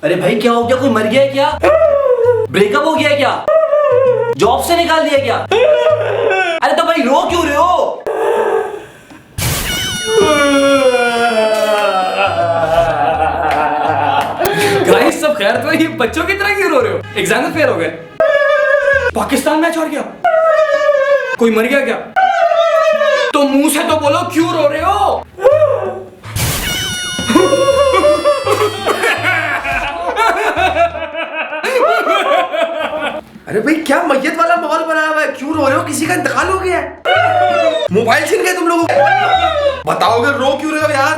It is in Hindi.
अरे भाई क्या हो गया, कोई मर गया है क्या? ब्रेकअप हो गया है क्या? जॉब से निकाल दिया क्या? अरे तो भाई रो क्यों रहे हो? गाइस सब खैर तो ये बच्चों की तरह क्यों रो रहे हो? एग्जाम में फेल हो गए? पाकिस्तान मैच हार गया? कोई मर गया क्या? तो मुंह से तो बोलो क्यों रो रहे हो? अरे भाई क्या मैयत वाला माहौल बनाया हुआ है, क्यों रो रहे हो? किसी का इंतकाल हो गया है? मोबाइल छीन गए तुम लोगों को? बताओगे रो क्यों रहे हो यार?